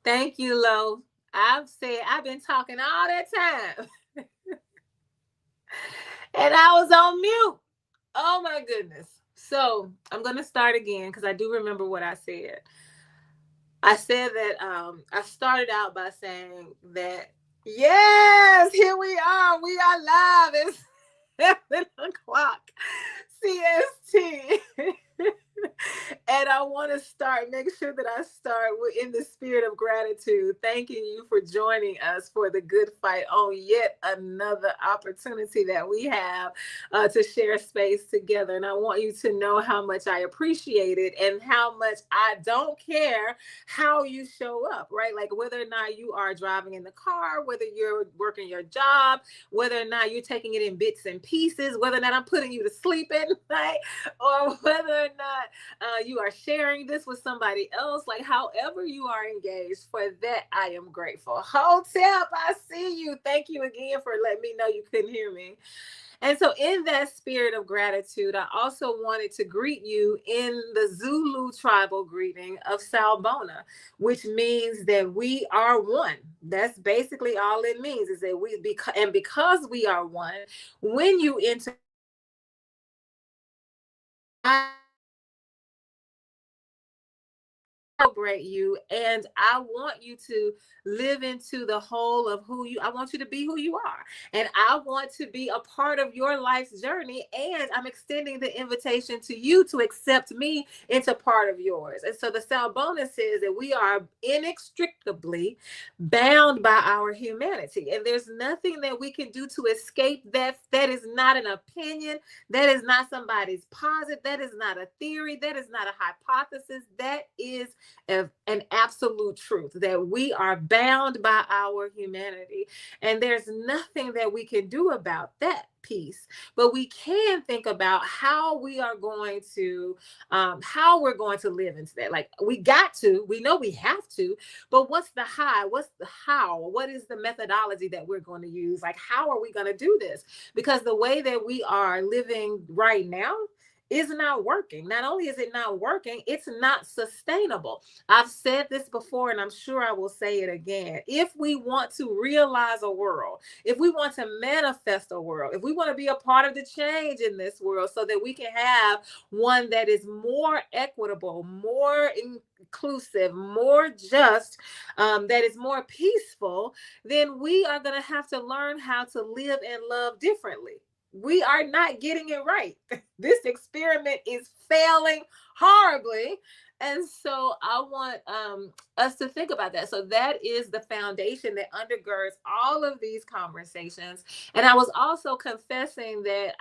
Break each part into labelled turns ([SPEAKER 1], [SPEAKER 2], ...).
[SPEAKER 1] Thank you, Lo. I've been talking all that time and I was on mute. Oh my goodness. So I'm going to start again because I do remember what I said. I said that I started out by saying that, yes, here we are. We are live. It's 7 o'clock CST. And I want to make sure that I start in the spirit of gratitude, thanking you for joining us for the good fight on yet another opportunity that we have to share space together. And I want you to know how much I appreciate it and how much I don't care how you show up, right? Like whether or not you are driving in the car, whether you're working your job, whether or not you're taking it in bits and pieces, whether or not I'm putting you to sleep at night, or whether or not you are sharing this with somebody else, like however you are engaged, for that I am grateful. Hotep, I see you. Thank you again for letting me know you couldn't hear me. And so in that spirit of gratitude, I also wanted to greet you in the Zulu tribal greeting of Sawubona, which means that we are one. That's basically all it means, is that because we are one, when you enter, I celebrate you, and I want you to live into the whole of I want you to be who you are, and I want to be a part of your life's journey, and I'm extending the invitation to you to accept me into part of yours. And so the Sawubona says that we are inextricably bound by our humanity, and there's nothing that we can do to escape that. That is not an opinion, that is not somebody's posit, that is not a theory, that is not a hypothesis, that is an absolute truth, that we are bound by our humanity, and there's nothing that we can do about that piece. But we can think about how we are going to how we're going to live into that. Like we know we have to, but what's the how, what is the methodology that we're going to use? Like, how are we going to do this? Because the way that we are living right now is not working. Not only is it not working, it's not sustainable. I've said this before, and I'm sure I will say it again. If we want to realize a world, if we want to manifest a world, if we want to be a part of the change in this world so that we can have one that is more equitable, more inclusive, more just, that is more peaceful, then we are going to have to learn how to live and love differently. We are not getting it right. This experiment is failing horribly. And so I want us to think about that. So that is the foundation that undergirds all of these conversations. And I was also confessing that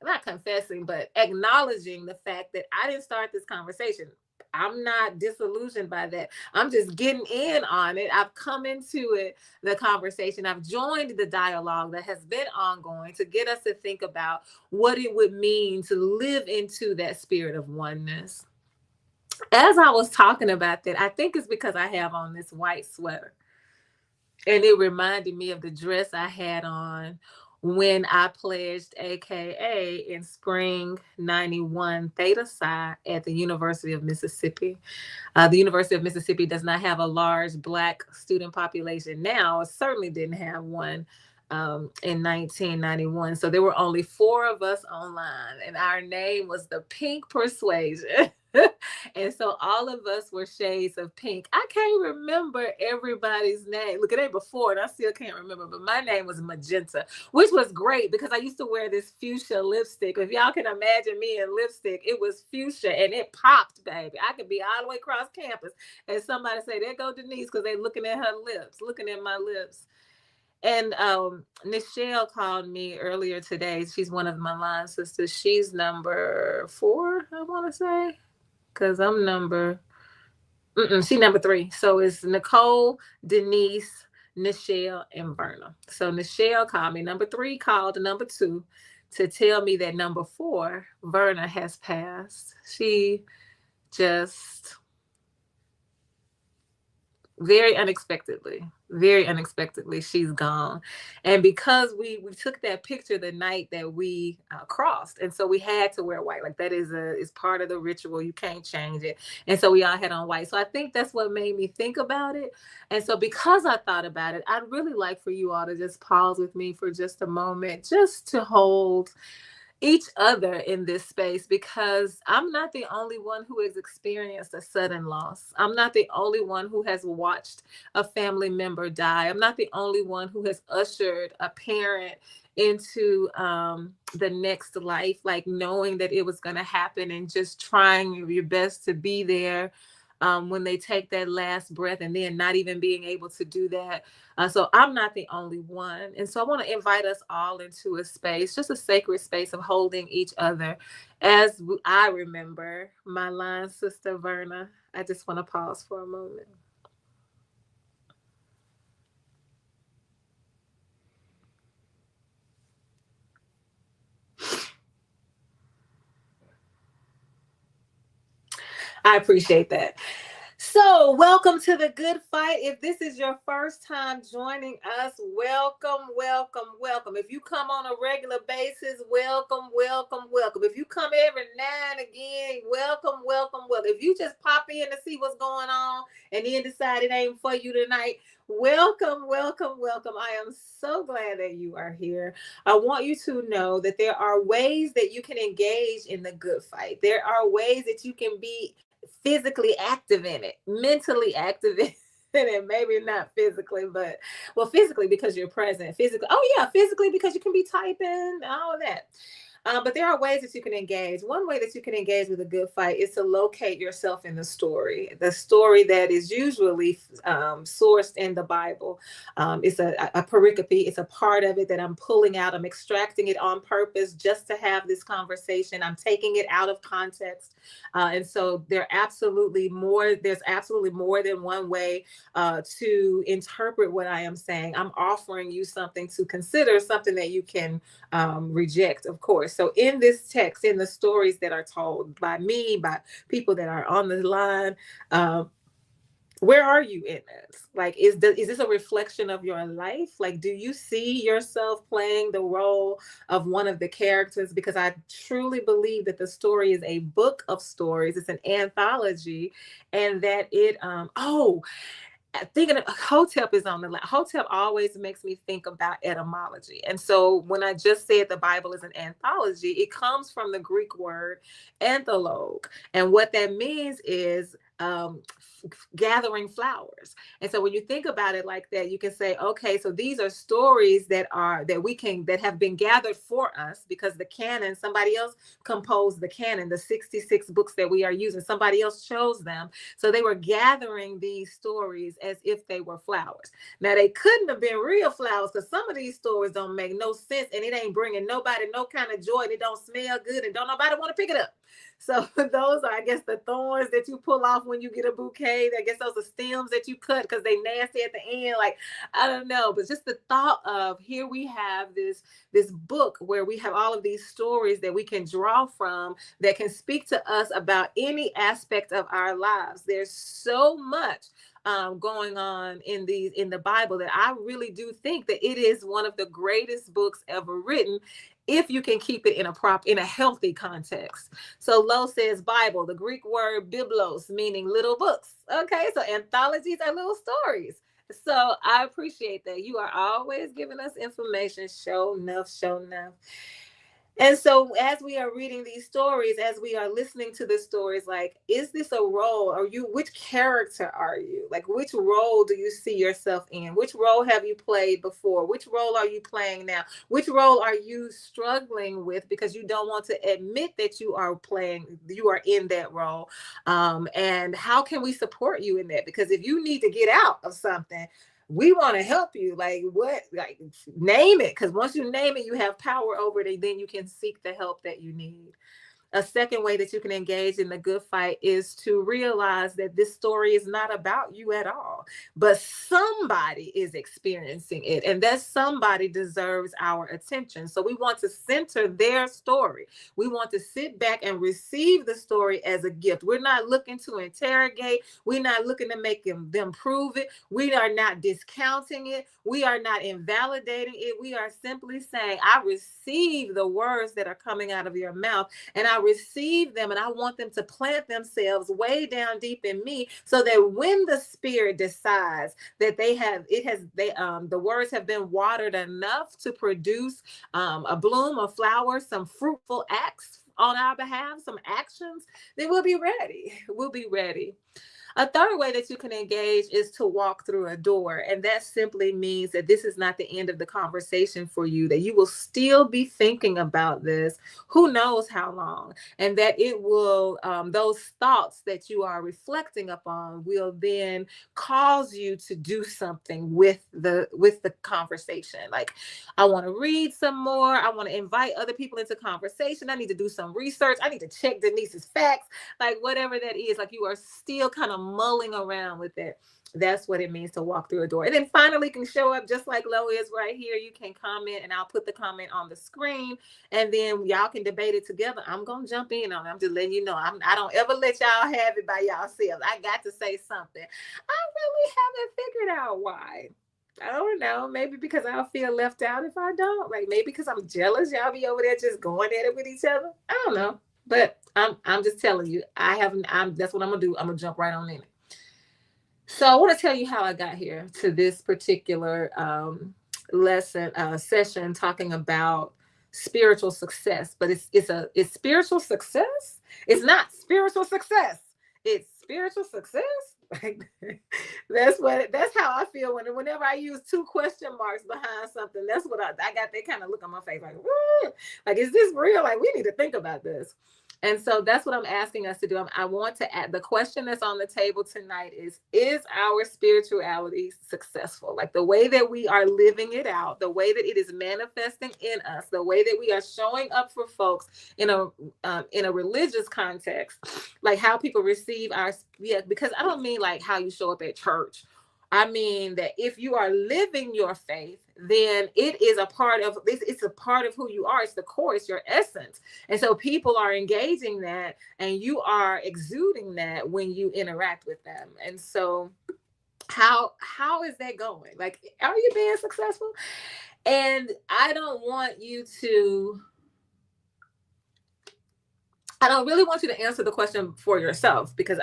[SPEAKER 1] not confessing, but acknowledging the fact that I didn't start this conversation. I'm not disillusioned by that. I'm just getting in on it. I've come into the conversation. I've joined the dialogue that has been ongoing to get us to think about what it would mean to live into that spirit of oneness. As I was talking about that, I think it's because I have on this white sweater. And it reminded me of the dress I had on when I pledged AKA in spring 91 Theta Psi at the University of Mississippi. The University of Mississippi does not have a large Black student population now. It certainly didn't have one in 1991. So there were only 4 of us online, and our name was the Pink Persuasion. And so all of us were shades of pink. I can't remember everybody's name. Look, it ain't before, and I still can't remember, but my name was Magenta, which was great because I used to wear this fuchsia lipstick. If y'all can imagine me in lipstick, it was fuchsia and it popped, baby. I could be all the way across campus and somebody say, there go Denise, because they looking at her lips, looking at my lips. And Nichelle called me earlier today. She's one of my line sisters. She's number 4, I want to say, because I'm she number 3. So it's Nicole, Denise, Nichelle, and Verna. So Nichelle called me. Number 3 called number 2 to tell me that number 4, Verna, has passed. She just very unexpectedly, she's gone. And because we took that picture the night that we crossed, and so we had to wear white, like that is part of the ritual, you can't change it. And so we all had on white. So I think that's what made me think about it. And so because I thought about it, I'd really like for you all to just pause with me for just a moment, just to hold each other in this space, because I'm not the only one who has experienced a sudden loss. I'm not the only one who has watched a family member die. I'm not the only one who has ushered a parent into the next life, like knowing that it was going to happen and just trying your best to be there when they take that last breath, and then not even being able to do that. So I'm not the only one. And so I want to invite us all into a space, just a sacred space of holding each other. As I remember my line sister, Verna, I just want to pause for a moment. I appreciate that. So, welcome to the Good Fight. If this is your first time joining us, welcome, welcome, welcome. If you come on a regular basis, welcome, welcome, welcome. If you come every now and again, welcome, welcome, welcome. If you just pop in to see what's going on and then decide it ain't for you tonight, welcome, welcome, welcome. I am so glad that you are here. I want you to know that there are ways that you can engage in the good fight. There are ways that you can be physically active in it, mentally active in it, maybe not physically, but well, physically because you're present, physically, oh yeah, physically because you can be typing, all of that. But there are ways that you can engage. One way that you can engage with a good fight is to locate yourself in the story that is usually sourced in the Bible. It's a pericope. It's a part of it that I'm pulling out. I'm extracting it on purpose just to have this conversation. I'm taking it out of context. And so there's absolutely more than one way to interpret what I am saying. I'm offering you something to consider, something that you can reject, of course. So in this text, in the stories that are told by me, by people that are on the line, where are you in this? Like, is this a reflection of your life? Like, do you see yourself playing the role of one of the characters? Because I truly believe that the story is a book of stories. It's an anthology, and that it, thinking of Hotep is on the line. Hotep always makes me think about etymology. And so when I just said the Bible is an anthology, it comes from the Greek word anthologue. And what that means is gathering flowers. And so when you think about it like that, you can say, okay, so these are stories that have been gathered for us, because the canon, somebody else composed the canon, the 66 books that we are using, somebody else chose them. So they were gathering these stories as if they were flowers. Now, they couldn't have been real flowers, because some of these stories don't make no sense, and it ain't bringing nobody no kind of joy, and it don't smell good, and don't nobody want to pick it up. So those are, I guess, the thorns that you pull off when you get a bouquet. I guess those are stems that you cut because they nasty at the end. Like, I don't know, but just the thought of, here we have this book where we have all of these stories that we can draw from, that can speak to us about any aspect of our lives. There's so much going on in the Bible, that I really do think that it is one of the greatest books ever written, if you can keep it in a healthy context. So Lo says Bible, the Greek word biblos, meaning little books. Okay, so anthologies are little stories. So I appreciate that. You are always giving us information. Show enough. And so as we are reading these stories, as we are listening to the stories, like, is this a role? Which character are you? Like, which role do you see yourself in? Which role have you played before? Which role are you playing now? Which role are you struggling with because you don't want to admit that you are in that role? And how can we support you in that? Because if you need to get out of something, we want to help you. Like, what? Like, name it, because once you name it, you have power over it, and then you can seek the help that you need. A second way that you can engage in the good fight is to realize that this story is not about you at all, but somebody is experiencing it, and that somebody deserves our attention. So we want to center their story. We want to sit back and receive the story as a gift. We're not looking to interrogate. We're not looking to make them prove it. We are not discounting it. We are not invalidating it. We are simply saying, I receive the words that are coming out of your mouth, and I receive them, and I want them to plant themselves way down deep in me, so that when the Spirit decides that the words have been watered enough to produce a bloom, a flower, some fruitful acts on our behalf, some actions, then we'll be ready. We'll be ready. A third way that you can engage is to walk through a door. And that simply means that this is not the end of the conversation for you, that you will still be thinking about this, who knows how long, and that it will, those thoughts that you are reflecting upon will then cause you to do something with the conversation. Like, I want to read some more. I want to invite other people into conversation. I need to do some research. I need to check Denise's facts, like whatever that is. Like, you are still kind of mulling around with it. That's what it means to walk through a door. And then finally can show up just like Lo is right here. You can comment, and I'll put the comment on the screen, and then y'all can debate it together. I'm going to jump in on it. I'm just letting you know. I don't ever let y'all have it by yourselves. I got to say something. I really haven't figured out why. I don't know. Maybe because I'll feel left out if I don't. Like, maybe because I'm jealous. Y'all be over there just going at it with each other. I don't know. But I'm just telling you, that's what I'm gonna do. I'm gonna jump right on in it. So I want to tell you how I got here to this particular session talking about spiritual success. But it's spiritual success. It's not spiritual success. It's spiritual success. Like, that's how I feel whenever I use two question marks behind something. That's what I got that kind of look on my face, like, is this real? Like, we need to think about this. And so that's what I'm asking us to do. I want to add, the question that's on the table tonight is our spirituality successful? Like, the way that we are living it out, the way that it is manifesting in us, the way that we are showing up for folks in a religious context, like how people receive because I don't mean like how you show up at church. I mean that if you are living your faith, then it is a part of this. It's a part of who you are. It's the core. It's your essence. And so people are engaging that, and you are exuding that when you interact with them. And so how is that going? Like, are you being successful? And I don't really want you to answer the question for yourself, because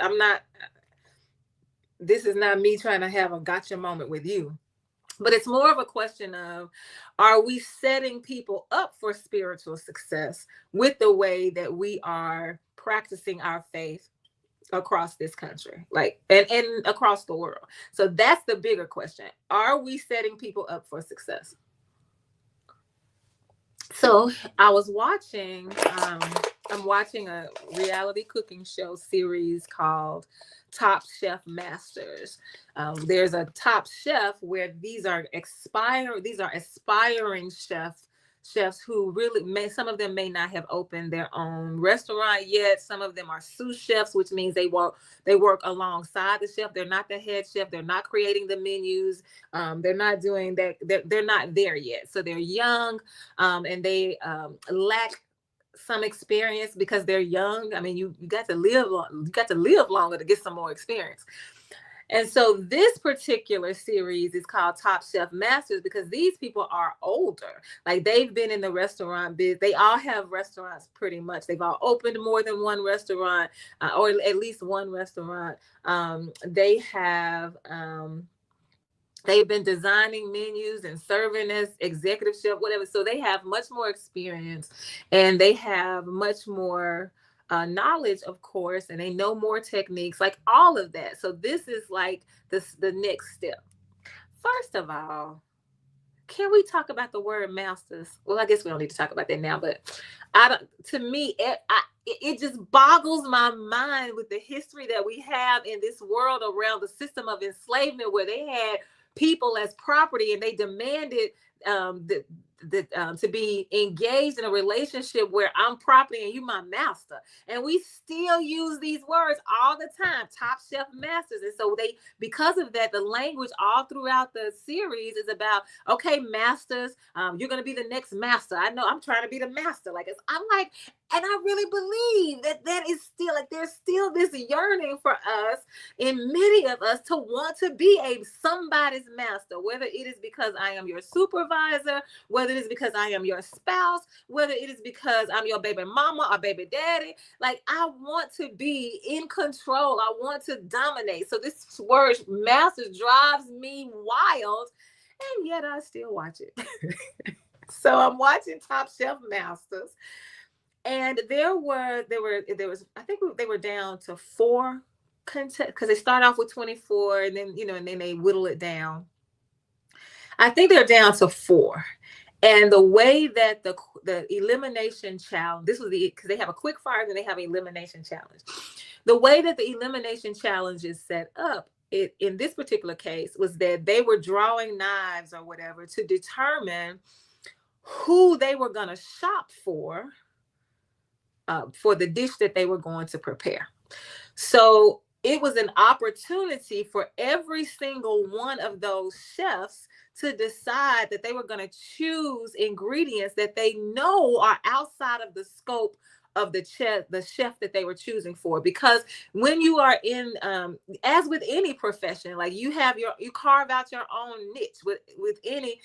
[SPEAKER 1] this is not me trying to have a gotcha moment with you. But it's more of a question of, are we setting people up for spiritual success with the way that we are practicing our faith across this country, like, and across the world? So that's the bigger question. Are we setting people up for success? So I'm watching a reality cooking show series called Top Chef Masters. There's a top chef where these are aspiring chefs who really some of them may not have opened their own restaurant yet. Some of them are sous chefs, which means they work alongside the chef. They're not the head chef. They're not creating the menus. They're not doing that. They're not there yet. So they're young, and they lack some experience because they're young. I mean, you got to live longer to get some more experience. And so this particular series is called Top Chef Masters because these people are older. Like, they've been in the restaurant biz. They all have restaurants pretty much. They've all opened more than one restaurant, or at least one restaurant. They've been designing menus and serving as executive chef, whatever. So they have much more experience, and they have much more knowledge, of course, and they know more techniques, like all of that. So this is like the next step. First of all, can we talk about the word masters? Well, I guess we don't need to talk about that now, but to me, it just boggles my mind with the history that we have in this world around the system of enslavement, where they had people as property, and they demanded to be engaged in a relationship where I'm property and you my master. And we still use these words all the time, top chef masters. And so because of that, the language all throughout the series is about, okay, masters, you're going to be the next master. I know I'm trying to be the master. I'm like, and I really believe that is still like, there's still this yearning for us, in many of us, to want to be somebody's master, whether it is because I am your supervisor, whether it is because I am your spouse, whether it is because I'm your baby mama or baby daddy. Like, I want to be in control. I want to dominate. So this word master drives me wild, and yet I still watch it. So I'm watching Top Chef Masters. And there was, I think they were down to 4 contest, because they start off with 24 and then, and then they whittle it down. I think they're down to 4. And the way that the elimination challenge, because they have a quick fire and then they have an elimination challenge. The way that the elimination challenge is set up, in this particular case, was that they were drawing knives or whatever to determine who they were going to shop for the dish that they were going to prepare. So it was an opportunity for every single one of those chefs to decide that they were going to choose ingredients that they know are outside of the scope of the chef that they were choosing for. Because when you are in, as with any profession, like you carve out your own niche with any,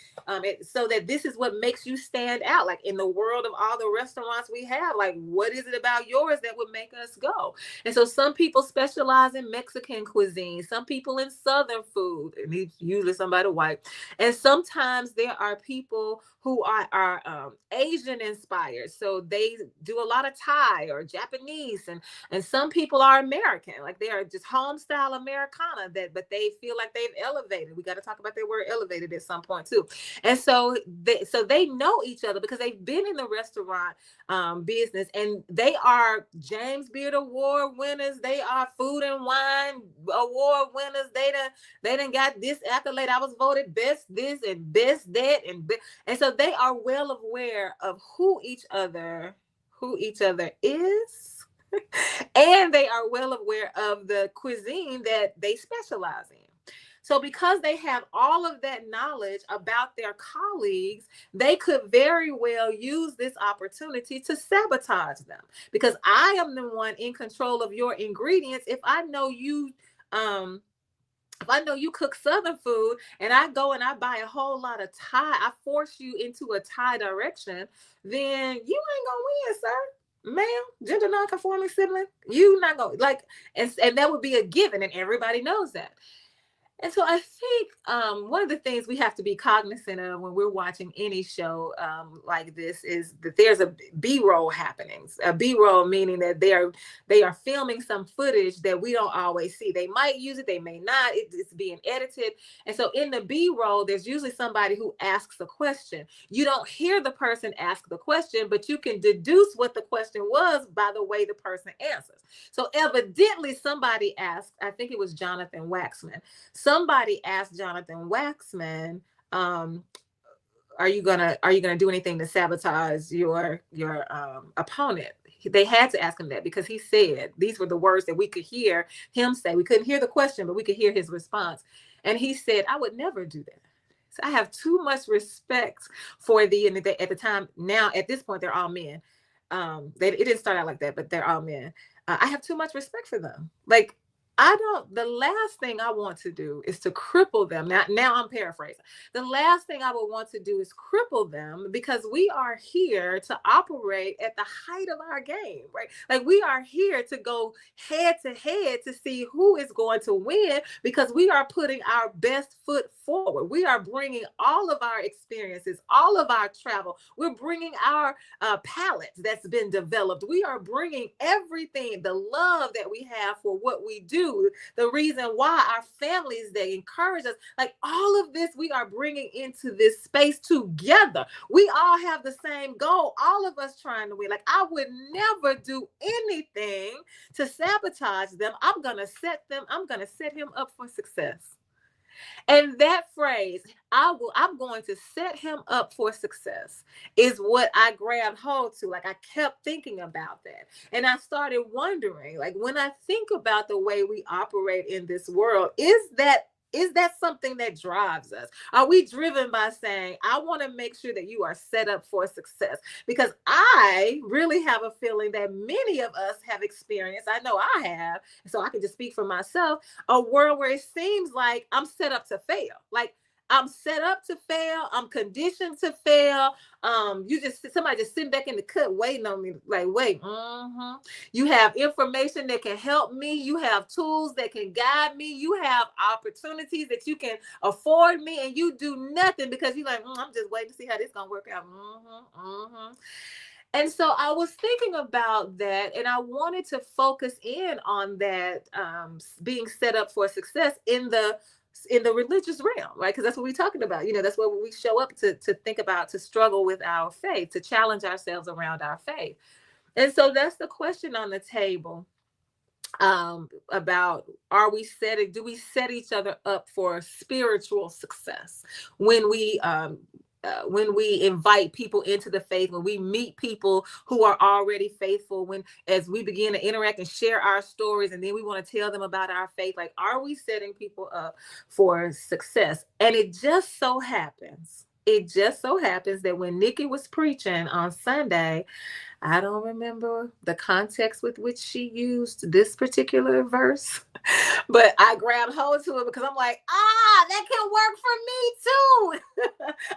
[SPEAKER 1] so that this is what makes you stand out. Like in the world of all the restaurants we have, like what is it about yours that would make us go? And so some people specialize in Mexican cuisine, some people in Southern food, and usually somebody white. And sometimes there are people who are Asian inspired. So they do a lot of Thai or Japanese, and some people are American, like they are just home style Americana, but they feel like they've elevated. We got to talk about their word elevated at some point too. And so they know each other because they've been in the restaurant business, and they are James Beard Award winners. They are Food and Wine Award winners. They done got this accolade. I was voted best this and best that, and so they are well aware of who each other is, and they are well aware of the cuisine that they specialize in. So because they have all of that knowledge about their colleagues, they could very well use this opportunity to sabotage them. Because I am the one in control of your ingredients. If I know you cook Southern food and I go and I buy a whole lot of Thai, I force you into a Thai direction, then you ain't gonna win, sir, ma'am, gender non-conforming sibling. You not gonna and that would be a given, and everybody knows that. And so I think one of the things we have to be cognizant of when we're watching any show like this is that there's a B-roll happenings. A B-roll meaning that they are filming some footage that we don't always see. They might use it, they may not. It's being edited. And so in the B-roll, there's usually somebody who asks a question. You don't hear the person ask the question, but you can deduce what the question was by the way the person answers. So evidently somebody asked, I think it was Jonathan Waxman. Somebody asked Jonathan Waxman, are you gonna do anything to sabotage your opponent? They had to ask him that because he said these were the words that we could hear him say. We couldn't hear the question, but we could hear his response. And he said, I would never do that. So I have too much respect for at the time. Now, at this point, they're all men. It didn't start out like that, but they're all men. I have too much respect for them. Like, the last thing I want to do is to cripple them. Now I'm paraphrasing. The last thing I would want to do is cripple them, because we are here to operate at the height of our game, right? Like we are here to go head to head to see who is going to win, because we are putting our best foot forward. We are bringing all of our experiences, all of our travel. We're bringing our palette that's been developed. We are bringing everything, the love that we have for what we do, the reason why, our families that encourage us, like all of this we are bringing into this space together. We all have the same goal, all of us trying to win. Like I would never do anything to sabotage them. I'm going to set him up for success. And that phrase, I'm going to set him up for success, is what I grabbed hold to. Like, I kept thinking about that. And I started wondering, like, when I think about the way we operate in this world, is that something that drives us? Are we driven by saying, I want to make sure that you are set up for success? Because I really have a feeling that many of us have experienced, I know I have, so I can just speak for myself, a world where it seems like I'm set up to fail. Like, I'm set up to fail. I'm conditioned to fail. Somebody just sitting back in the cut waiting on me. Like, wait, you have information that can help me. You have tools that can guide me. You have opportunities that you can afford me, and you do nothing because you're like, I'm just waiting to see how this gonna work out. And so I was thinking about that, and I wanted to focus in on that, being set up for success in the religious realm, right? Because that's what we're talking about. That's what we show up to think about, to struggle with our faith, to challenge ourselves around our faith. And so that's the question on the table, about, do we set each other up for spiritual success when we invite people into the faith, when we meet people who are already faithful, as we begin to interact and share our stories, and then we want to tell them about our faith, like, are we setting people up for success? And it just so happens that when Nikki was preaching on Sunday, I don't remember the context with which she used this particular verse, but I grabbed hold to it because I'm like, that can work for me too.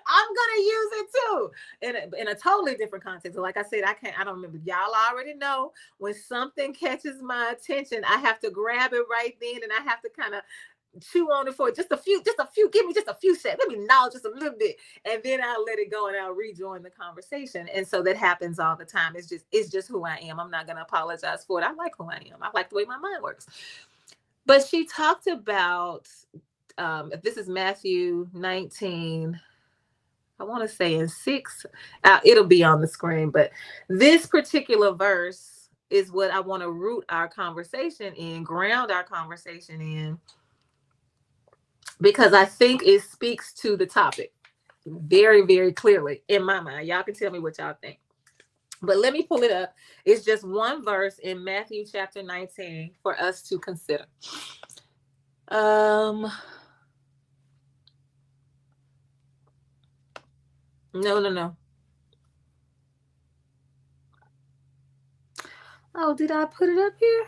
[SPEAKER 1] I'm going to use it too. In a totally different context. Like I said, I don't remember. Y'all already know, when something catches my attention, I have to grab it right then, and I have to kind of chew on it for just a few, give me just a few seconds. Let me know just a little bit. And then I'll let it go and I'll rejoin the conversation. And so that happens all the time. It's just who I am. I'm not going to apologize for it. I like who I am. I like the way my mind works. But she talked about, this is Matthew 19, I want to say in 6, it'll be on the screen, but this particular verse is what I want to root our conversation in, ground our conversation in, because I think it speaks to the topic very, very clearly in my mind. Y'all can tell me what y'all think. But let me pull it up. It's just one verse in Matthew chapter 19 for us to consider. No. Oh, did I put it up here?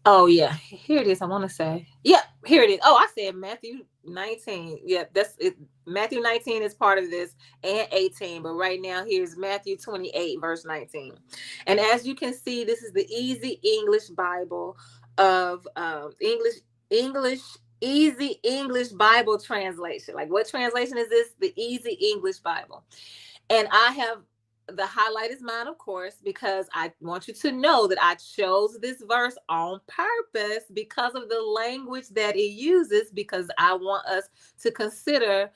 [SPEAKER 1] Oh, yeah, here it is. I want to say, yeah, here it is. Oh, I said Matthew 19. Yeah, that's it. Matthew 19 is part of this, and 18. But right now, here's Matthew 28, verse 19. And as you can see, this is the Easy English Bible of Easy English Bible translation. Like, what translation is this? The Easy English Bible. And the highlight is mine, of course, because I want you to know that I chose this verse on purpose because of the language that it uses, because I want us to consider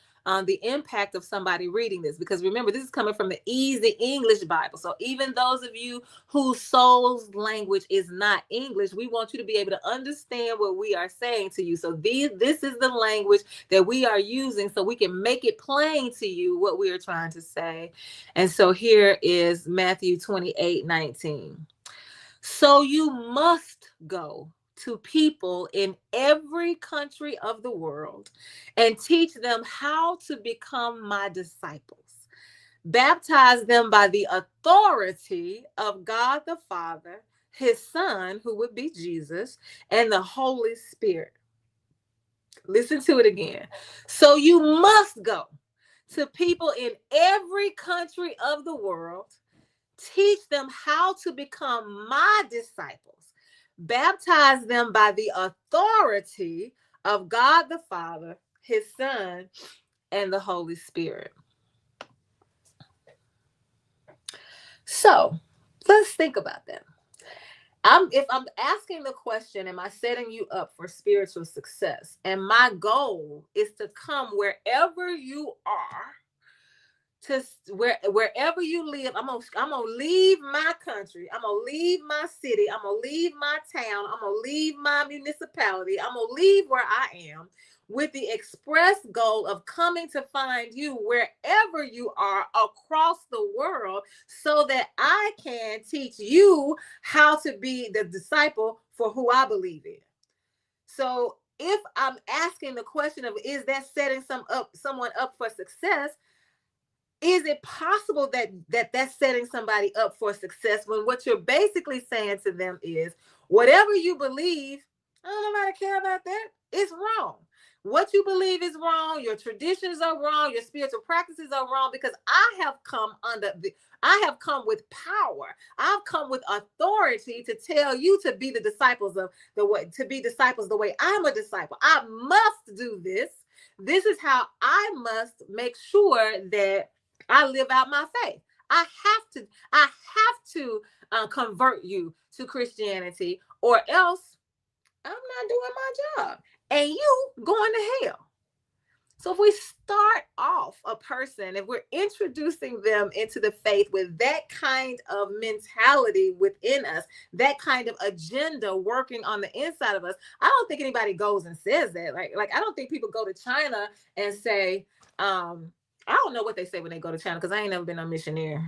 [SPEAKER 1] the impact of somebody reading this. Because remember, this is coming from the Easy English Bible. So even those of you whose soul's language is not English, we want you to be able to understand what we are saying to you. So this is the language that we are using, so we can make it plain to you what we are trying to say. And so here is Matthew 28:19. So you must go to people in every country of the world and teach them how to become my disciples. Baptize them by the authority of God the Father, his Son, who would be Jesus, and the Holy Spirit. Listen to it again. So you must go to people in every country of the world, teach them how to become my disciples, baptize them by the authority of God the Father, his Son, and the Holy Spirit. So let's think about that. If I'm asking the question, am I setting you up for spiritual success? And my goal is to come wherever you are wherever you live, I'm gonna leave my country, I'm gonna leave my city, I'm gonna leave my town, I'm gonna leave my municipality, I'm gonna leave where I am with the express goal of coming to find you wherever you are across the world, so that I can teach you how to be the disciple for who I believe in. So if I'm asking the question of, is that setting someone up for success? Is it possible that that's setting somebody up for success, when what you're basically saying to them is, whatever you believe, I don't know how to care about that. It's wrong. What you believe is wrong. Your traditions are wrong. Your spiritual practices are wrong, because I have come with power. I've come with authority to tell you to be the disciples of the way, to be disciples the way I'm a disciple. I must do this. This is how I must make sure that I live out my faith. I have to convert you to Christianity, or else I'm not doing my job, and you going to hell. So if we start off a person, if we're introducing them into the faith with that kind of mentality within us, that kind of agenda working on the inside of us, I don't think anybody goes and says that. Like I don't think people go to China and say, I don't know what they say when they go to China, because I ain't never been a missionary.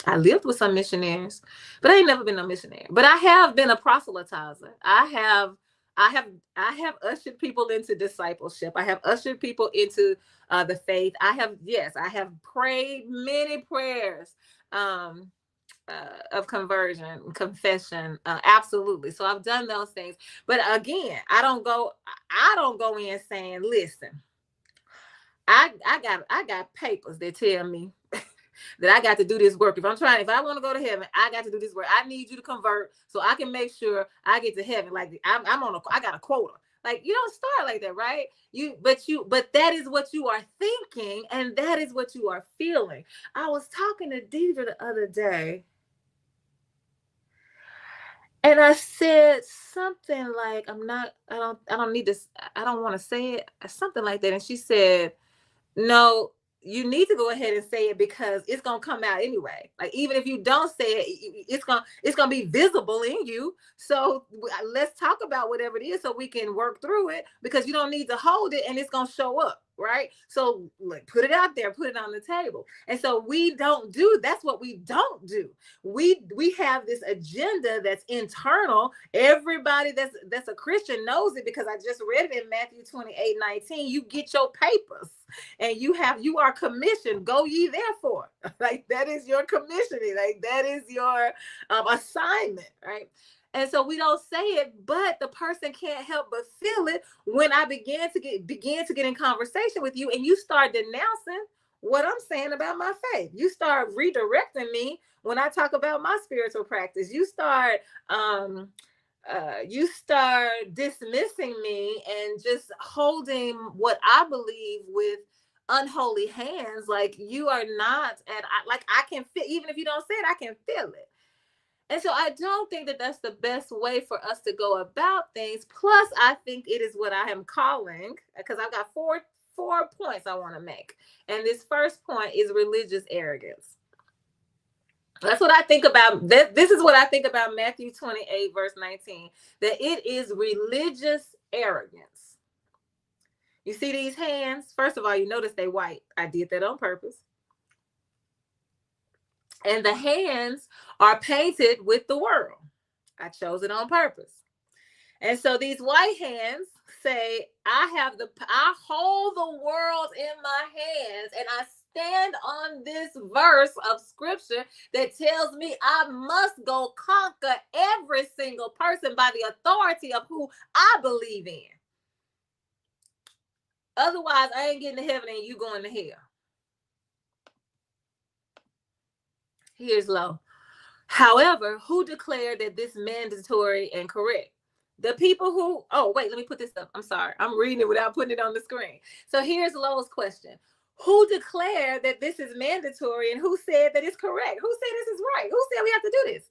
[SPEAKER 1] I lived with some missionaries, but I ain't never been a missionary. But I have been a proselytizer. I have ushered people into discipleship. I have ushered people into the faith. I have prayed many prayers of conversion, confession. Absolutely. So I've done those things. But again, I don't go in saying, listen, I got papers that tell me that I got to do this work. If I want to go to heaven, I got to do this work. I need you to convert so I can make sure I get to heaven. Like I got a quota. Like, you don't start like that, right? But that is what you are thinking, and that is what you are feeling. I was talking to Deidre the other day, and I said something like, I don't need this. I don't want to say it. Something like that. And she said, no, you need to go ahead and say it, because it's going to come out anyway. Like, even if you don't say it, it's going to be visible in you. So let's talk about whatever it is so we can work through it, because you don't need to hold it, and it's going to show up. Right. So like, put it out there, put it on the table. And so that's what we don't do. We have this agenda that's internal. Everybody that's a Christian knows it, because I just read it in Matthew 28:19. You get your papers, and you are commissioned. Go ye therefore. Like, that is your commissioning. Like, that is your assignment. Right. And so we don't say it, but the person can't help but feel it when I begin to get in conversation with you, and you start denouncing what I'm saying about my faith. You start redirecting me when I talk about my spiritual practice. You start dismissing me and just holding what I believe with unholy hands. Like, you are not, and I can feel, even if you don't say it, I can feel it. And so I don't think that that's the best way for us to go about things. Plus, I think it is what I am calling, because I've got four points I want to make. And this first point is religious arrogance. That's what I think about. This is what I think about Matthew 28, verse 19, that it is religious arrogance. You see these hands? First of all, you notice they white. I did that on purpose. And the hands are painted with the world. I chose it on purpose. And so these white hands say, I hold the world in my hands, and I stand on this verse of scripture that tells me I must go conquer every single person by the authority of who I believe in. Otherwise, I ain't getting to heaven, and you going to hell. Here's low. However, who declared that this mandatory and correct? The people who, let me put this up. I'm sorry. I'm reading it without putting it on the screen. So here's Lowe's question. Who declared that this is mandatory, and who said that it's correct? Who said this is right? Who said we have to do this?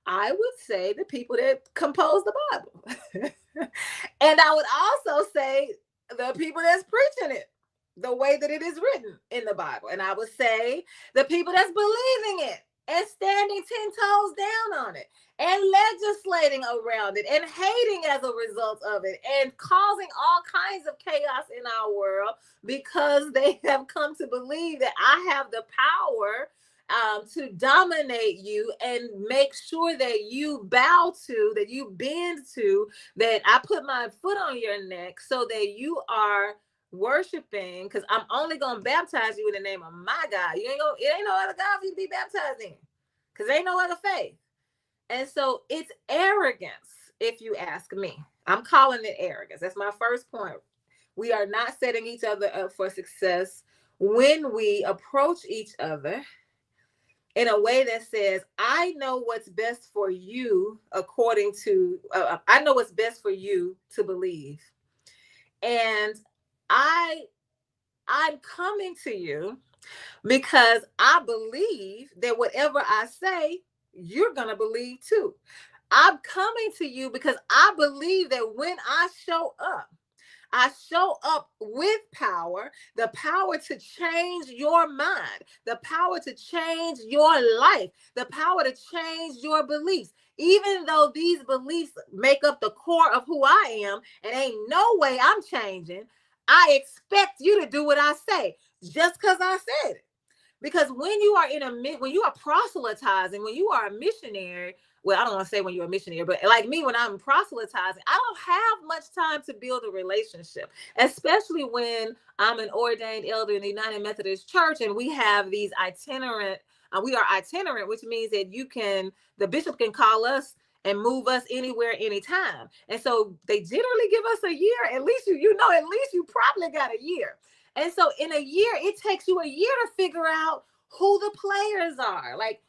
[SPEAKER 1] I would say the people that composed the Bible. And I would also say the people that's preaching it. the way that it is written in the Bible. And I would say the people that's believing it and standing 10 toes down on it and legislating around it and hating as a result of it and causing all kinds of chaos in our world because they have come to believe that I have the power to dominate you and make sure that you bow to, that you bend to, that I put my foot on your neck so that you are worshiping, because I'm only going to baptize you in the name of my God. It ain't no other God for you to be baptized in, because there ain't no other faith. And so it's arrogance, if you ask me. I'm calling it arrogance. That's my first point. We are not setting each other up for success when we approach each other in a way that says, I know what's best for you according to, I know what's best for you to believe. And I'm coming to you because I believe that whatever I say, you're going to believe too. I'm coming to you because I believe that when I show up with power, the power to change your mind, the power to change your life, the power to change your beliefs. Even though these beliefs make up the core of who I am and ain't no way I'm changing, I expect you to do what I say just because I said it. Because when you are when you are proselytizing, when you are a missionary, well, I don't want to say when you're a missionary, but like me, when I'm proselytizing, I don't have much time to build a relationship, especially when I'm an ordained elder in the United Methodist Church and we have these we are itinerant, which means that the bishop can call us and move us anywhere, anytime. And so they generally give us a year. At least you probably got a year. And so in a year, it takes you a year to figure out who the players are. Like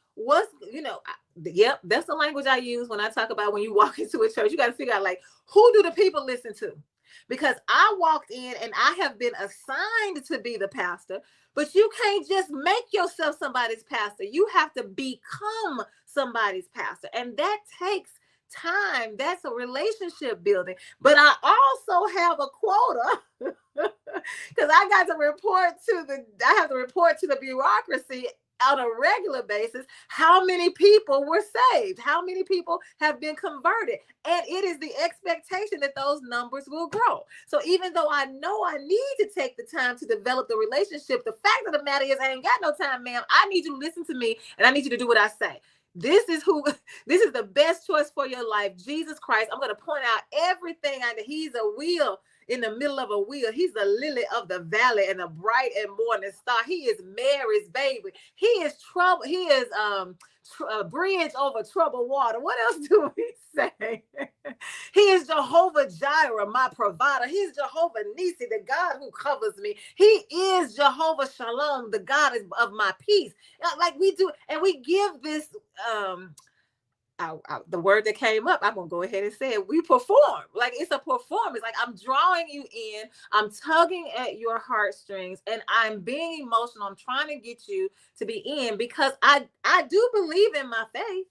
[SPEAKER 1] yep, that's the language I use when I talk about when you walk into a church. You got to figure out, like, who do the people listen to? Because I walked in and I have been assigned to be the pastor, but you can't just make yourself somebody's pastor. You have to become somebody's pastor. And that takes time. That's a relationship building. But I also have a quota because I have to report to the bureaucracy on a regular basis how many people were saved, how many people have been converted. And it is the expectation that those numbers will grow. So even though I know I need to take the time to develop the relationship, the fact of the matter is I ain't got no time, ma'am. I need you to listen to me and I need you to do what I say. This is the best choice for your life. Jesus Christ. I'm going to point out everything. He's a wheel in the middle of a wheel. He's the lily of the valley and the bright and morning star. He is Mary's baby. He is trouble. He is a bridge over troubled water. What else do we say? He is Jehovah Jireh, my provider. He's Jehovah Nissi, the God who covers me. He is Jehovah Shalom, the God of my peace. Like we do, and we give this the word that came up, I'm gonna go ahead and say it. We perform. Like, it's a performance. Like, I'm drawing you in, I'm tugging at your heartstrings, and I'm being emotional. I'm trying to get you to be in because I do believe in my faith.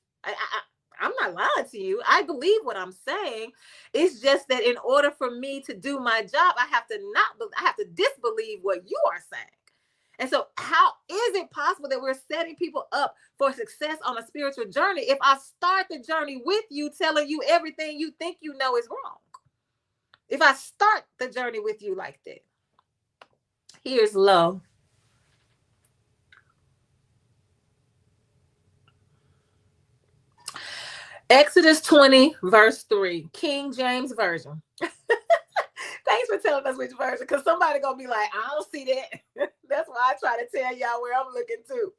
[SPEAKER 1] I'm not lying to you. I believe what I'm saying. It's just that in order for me to do my job, I have to disbelieve what you are saying. And so how is it possible that we're setting people up for success on a spiritual journey if I start the journey with you telling you everything you think you know is wrong? If I start the journey with you like that. Here's low. Exodus 20, verse 3, King James Version. Thanks for telling us which version, because somebody going to be like, I don't see that. That's why I try to tell y'all where I'm looking to.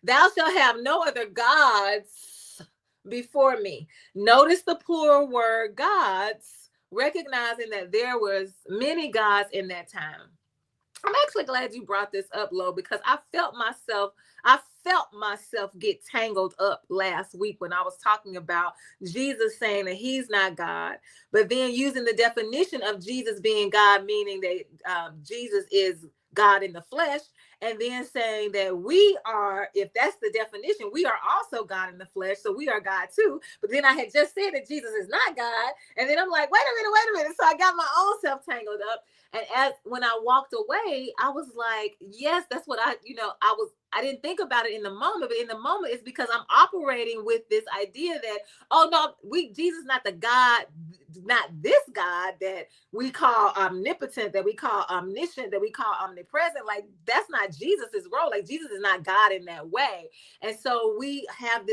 [SPEAKER 1] Thou shalt have no other gods before me. Notice the plural word gods, recognizing that there was many gods in that time. I'm actually glad you brought this up, Lo, because I felt myself get tangled up last week when I was talking about Jesus saying that he's not God, but then using the definition of Jesus being God, meaning that Jesus is God in the flesh, and then saying that we are, if that's the definition, we are also God in the flesh, so we are God too. But then I had just said that Jesus is not God, and then I'm like, wait a minute. So I got my own self tangled up. And when I walked away, I was like, yes, that's what I didn't think about it in the moment, but in the moment it's because I'm operating with this idea that, oh no, Jesus not the God, not this God that we call omnipotent, that we call omniscient, that we call omnipresent. Like, that's not Jesus's role. Like, Jesus is not God in that way. And so we have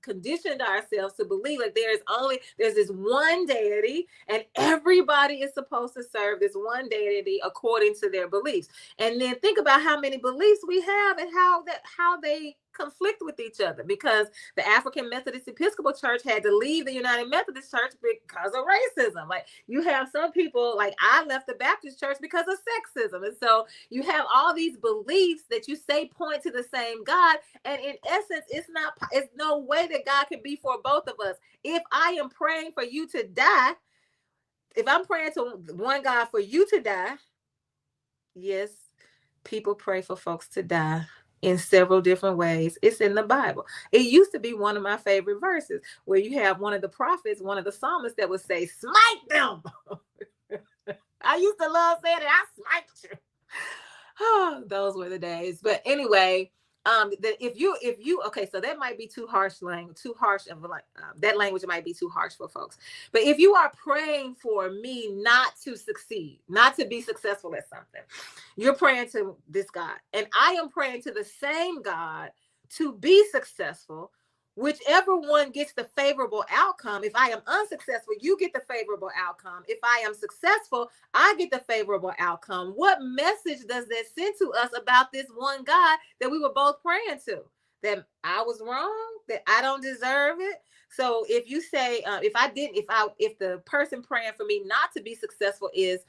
[SPEAKER 1] conditioned ourselves to believe like there's this one deity, and everybody is supposed to serve this one deity according to their beliefs. And then think about how many beliefs we have and how they conflict with each other, because the African Methodist Episcopal Church had to leave the United Methodist Church because of racism. Like, you have some people, like I left the Baptist Church because of sexism. And so you have all these beliefs that you say point to the same God, and in essence it's no way that God can be for both of us. If I am praying for you to die, if I'm praying to one God for you to die, yes, people pray for folks to die in several different ways. It's in the Bible. It used to be one of my favorite verses, where you have one of the prophets, one of the psalmists, that would say, smite them. I used to love saying it. I smite you. Oh, those were the days. But anyway, okay, so that might be too harsh of like that language might be too harsh for folks. But if you are praying for me not to succeed, not to be successful at something, you're praying to this God, and I am praying to the same God to be successful. Whichever one gets the favorable outcome, if I am unsuccessful, you get the favorable outcome. If I am successful, I get the favorable outcome. What message does that send to us about this one God that we were both praying to? That I was wrong, that I don't deserve it. So if you say, if the person praying for me not to be successful is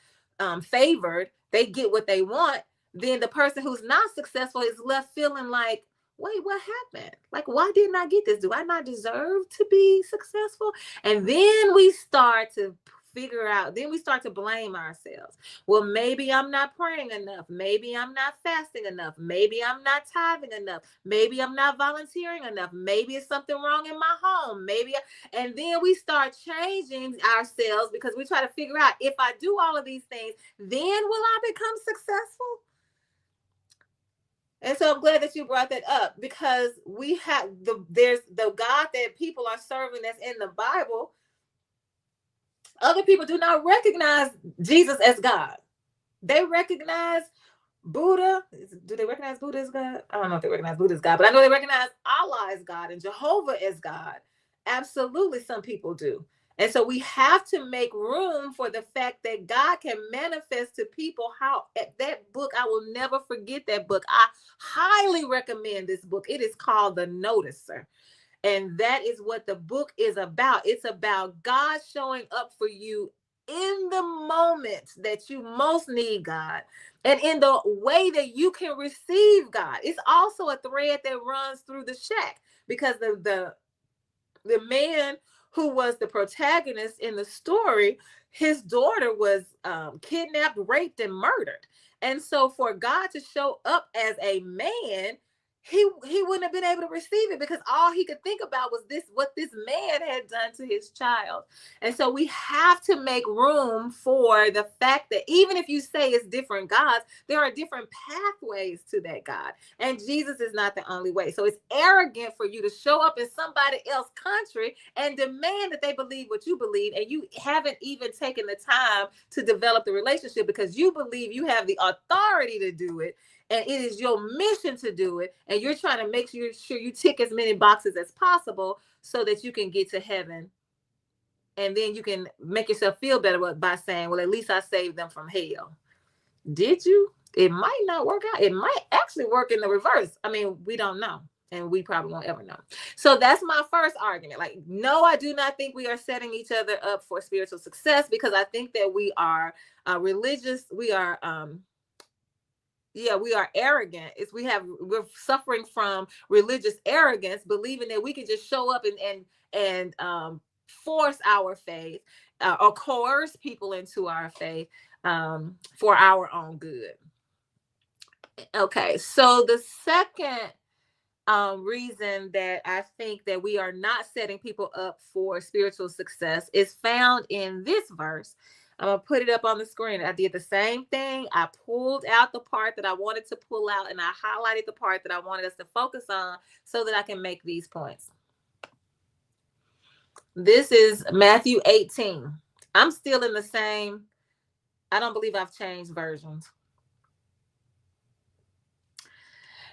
[SPEAKER 1] favored, they get what they want, then the person who's not successful is left feeling like, wait, what happened? Like, why didn't I get this? Do I not deserve to be successful? And then we start to blame ourselves. Well, maybe I'm not praying enough. Maybe I'm not fasting enough. Maybe I'm not tithing enough. Maybe I'm not volunteering enough. Maybe it's something wrong in my home. And then we start changing ourselves because we try to figure out, if I do all of these things, then will I become successful? And so I'm glad that you brought that up, because there's the God that people are serving that's in the Bible. Other people do not recognize Jesus as God. They recognize Buddha. Do they recognize Buddha as God? I don't know if they recognize Buddha as God, but I know they recognize Allah as God and Jehovah as God. Absolutely, some people do. And so we have to make room for the fact that God can manifest to people. That book, I will never forget that book. I highly recommend this book. It is called The Noticer. And that is what the book is about. It's about God showing up for you in the moments that you most need God, and in the way that you can receive God. It's also a thread that runs through the shack, because the man who was the protagonist in the story, his daughter was kidnapped, raped, and murdered. And so for God to show up as a man, he wouldn't have been able to receive it, because all he could think about was what this man had done to his child. And so we have to make room for the fact that even if you say it's different gods, there are different pathways to that God. And Jesus is not the only way. So it's arrogant for you to show up in somebody else's country and demand that they believe what you believe, and you haven't even taken the time to develop the relationship, because you believe you have the authority to do it, and it is your mission to do it, and you're trying to make sure you tick as many boxes as possible so that you can get to heaven. And then you can make yourself feel better by saying, well, at least I saved them from hell. Did you? It might not work out. It might actually work in the reverse. I mean, we don't know, and we probably won't ever know. So that's my first argument. Like, no, I do not think we are setting each other up for spiritual success, because I think that we are religious. We are we are arrogant. We're suffering from religious arrogance, believing that we can just show up and force our faith or coerce people into our faith for our own good. Okay, so the second reason that I think that we are not setting people up for spiritual success is found in this verse. I'm gonna put it up on the screen. I did the same thing. I pulled out the part that I wanted to pull out, and I highlighted the part that I wanted us to focus on so that I can make these points. This is Matthew 18. I'm still in the same, I don't believe I've changed versions.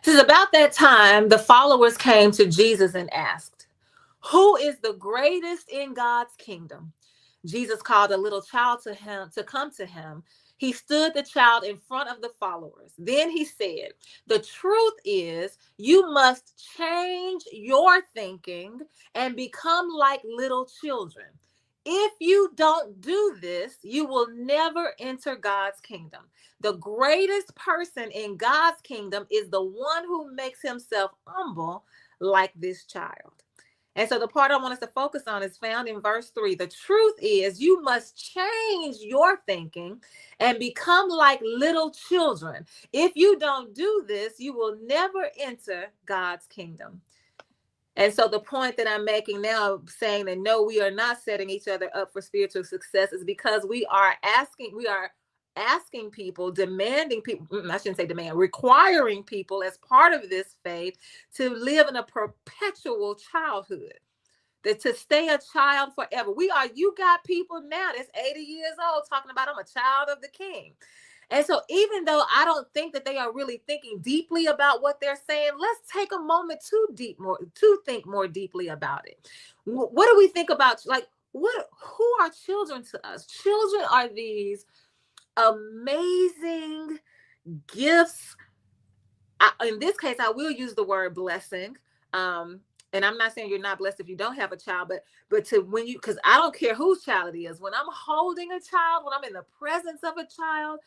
[SPEAKER 1] This is about that time the followers came to Jesus and asked, "Who is the greatest in God's kingdom?" Jesus called a little child to him to come to him. He stood the child in front of the followers. Then he said, "The truth is, you must change your thinking and become like little children. If you don't do this, you will never enter God's kingdom. The greatest person in God's kingdom is the one who makes himself humble like this child." And so the part I want us to focus on is found in verse 3. The truth is, you must change your thinking and become like little children. If you don't do this, you will never enter God's kingdom. And so the point that I'm making now, saying that no, we are not setting each other up for spiritual success, is because we are asking people, demanding people, I shouldn't say demand, requiring people as part of this faith to live in a perpetual childhood, that to stay a child forever. You got people now that's 80 years old talking about, I'm a child of the king. And so even though I don't think that they are really thinking deeply about what they're saying, let's take a moment to think more deeply about it. What do we think about? Like, who are children to us? Children are these amazing gifts. In this case, I will use the word blessing. And I'm not saying you're not blessed if you don't have a child, but because I don't care whose child it is, when I'm holding a child, when I'm in the presence of a child,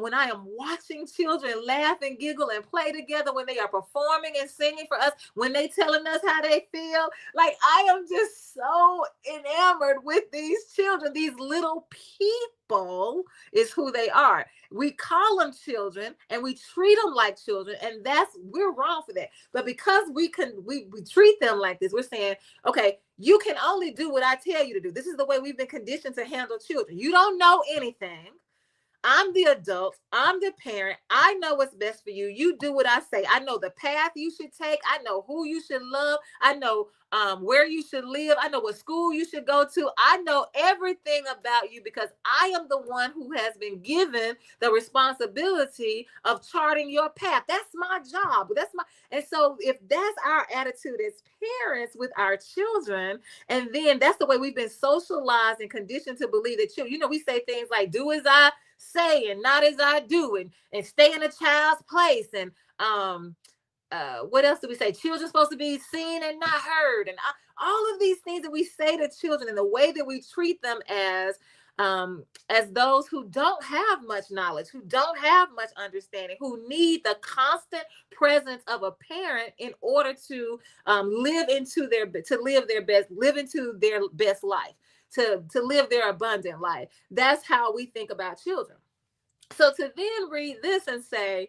[SPEAKER 1] when I am watching children laugh and giggle and play together, when they are performing and singing for us, when they telling us how they feel, like I am just so enamored with these children. These little people is who they are. We call them children and we treat them like children, and we're wrong for that. But because we treat them like this, we're saying, okay, you can only do what I tell you to do. This is the way we've been conditioned to handle children. You don't know anything. I'm the adult. I'm the parent. I know what's best for you. You do what I say. I know the path you should take. I know who you should love. I know where you should live. I know what school you should go to. I know everything about you because I am the one who has been given the responsibility of charting your path. That's my job. And so if that's our attitude as parents with our children, and then that's the way we've been socialized and conditioned to believe that we say things like, do as I say and not as I do, and stay in a child's place, and what else do we say? Children supposed to be seen and not heard, and all of these things that we say to children, and the way that we treat them as those who don't have much knowledge, who don't have much understanding, who need the constant presence of a parent in order to live into their best life, to live their abundant life. That's how we think about children. So to then read this and say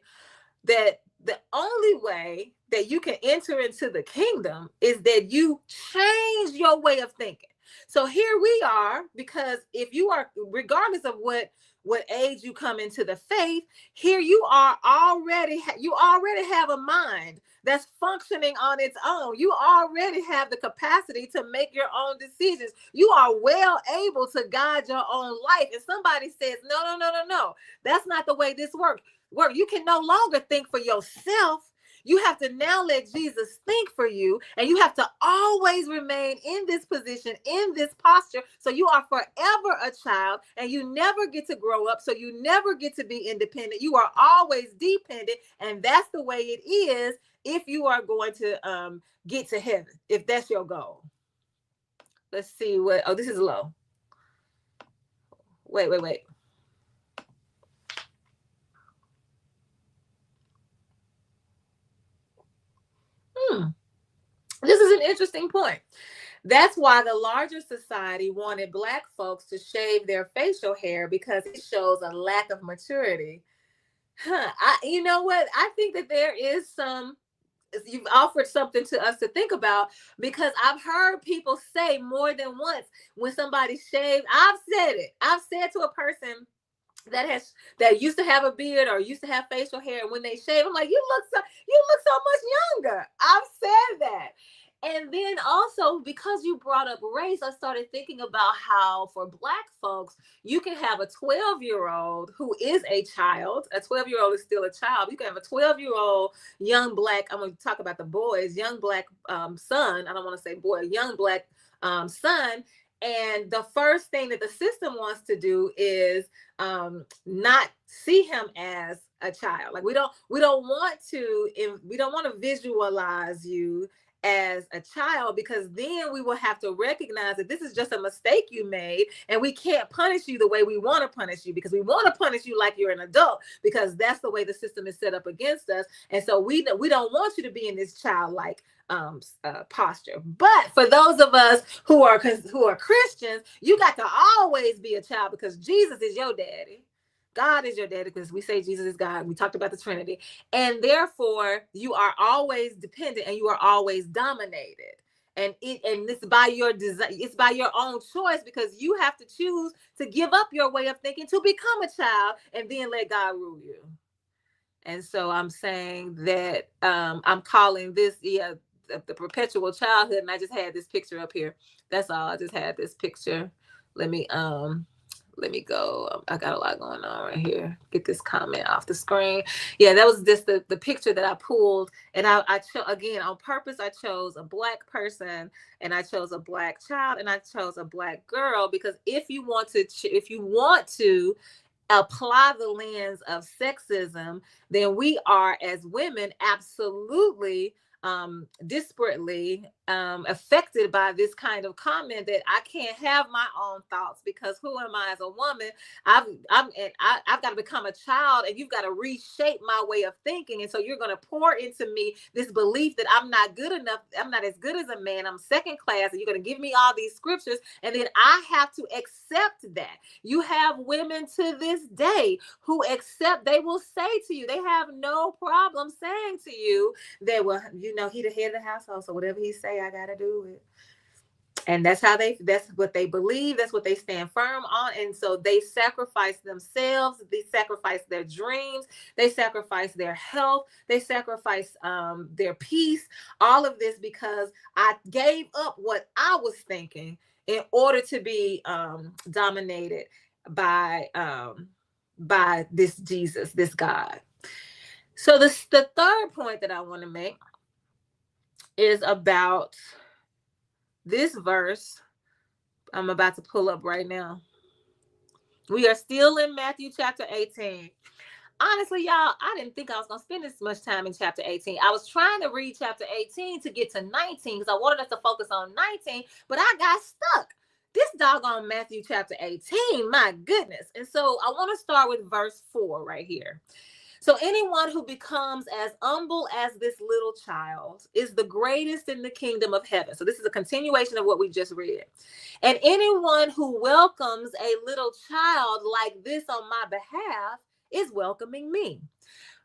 [SPEAKER 1] that the only way that you can enter into the kingdom is that you change your way of thinking. So here we are, because if you are, regardless of what age you come into the faith, here you already have a mind that's functioning on its own. You already have the capacity to make your own decisions. You are well able to guide your own life. And somebody says, no, that's not the way this works. You can no longer think for yourself. You have to now let Jesus think for you, and you have to always remain in this position, in this posture. So you are forever a child, and you never get to grow up. So you never get to be independent. You are always dependent, and that's the way it is if you are going to get to heaven, if that's your goal. Let's see this is low. Wait. This is an interesting point. That's why the larger society wanted Black folks to shave their facial hair, because it shows a lack of maturity. You know what? I think that there is you've offered something to us to think about, because I've heard people say more than once when somebody shaves. I've said to a person that used to have a beard or used to have facial hair, and when they shave, I'm like, you look so much younger. I've said that. And then also, because you brought up race, I started thinking about how for Black folks, you can have a 12-year-old who is a child. A 12-year-old is still a child. You can have a 12-year-old young Black, I'm going to talk about the boys, young Black son. I don't want to say boy, young Black son. And the first thing that the system wants to do is not see him as a child. Like we don't want to visualize you as a child, because then we will have to recognize that this is just a mistake you made, and we can't punish you the way we want to punish you, because we want to punish you like you're an adult, because that's the way the system is set up against us. And so we don't want you to be in this childlike posture. But for those of us who are Christians, you got to always be a child, because Jesus is your daddy. God is your daddy, because we say Jesus is God. We talked about the Trinity. And therefore, you are always dependent and you are always dominated. And it's by your design, it's by your own choice, because you have to choose to give up your way of thinking to become a child and then let God rule you. And so I'm saying that I'm calling this the perpetual childhood. And I just had this picture up here. That's all. I just had this picture. Let me go. I got a lot going on right here. Get this comment off the screen. Yeah, that was just the picture that I pulled. And I again, on purpose, I chose a Black person, and I chose a Black child, and I chose a Black girl, because if you want to apply the lens of sexism, then we are, as women, absolutely disparately affected by this kind of comment, that I can't have my own thoughts, because who am I as a woman? I've got to become a child, and you've got to reshape my way of thinking. And so you're going to pour into me this belief that I'm not good enough. I'm not as good as a man. I'm second class. And you're going to give me all these scriptures. And then I have to accept that. You have women to this day who accept, they will say to you, they have no problem saying to you that, well, he the head of the household, so whatever he say, I gotta do it. And that's what they believe. That's what they stand firm on. And so they sacrifice themselves. They sacrifice their dreams. They sacrifice their health. They sacrifice their peace. All of this because I gave up what I was thinking in order to be dominated by this Jesus, this God. So the third point that I want to make is about this verse I'm about to pull up right now. We are still in Matthew chapter 18. Honestly, y'all, I didn't think I was going to spend this much time in chapter 18. I was trying to read chapter 18 to get to 19 because I wanted us to focus on 19, but I got stuck. This doggone Matthew chapter 18, my goodness. And so I want to start with verse 4 right here. So anyone who becomes as humble as this little child is the greatest in the kingdom of heaven. So this is a continuation of what we just read. And anyone who welcomes a little child like this on my behalf is welcoming me.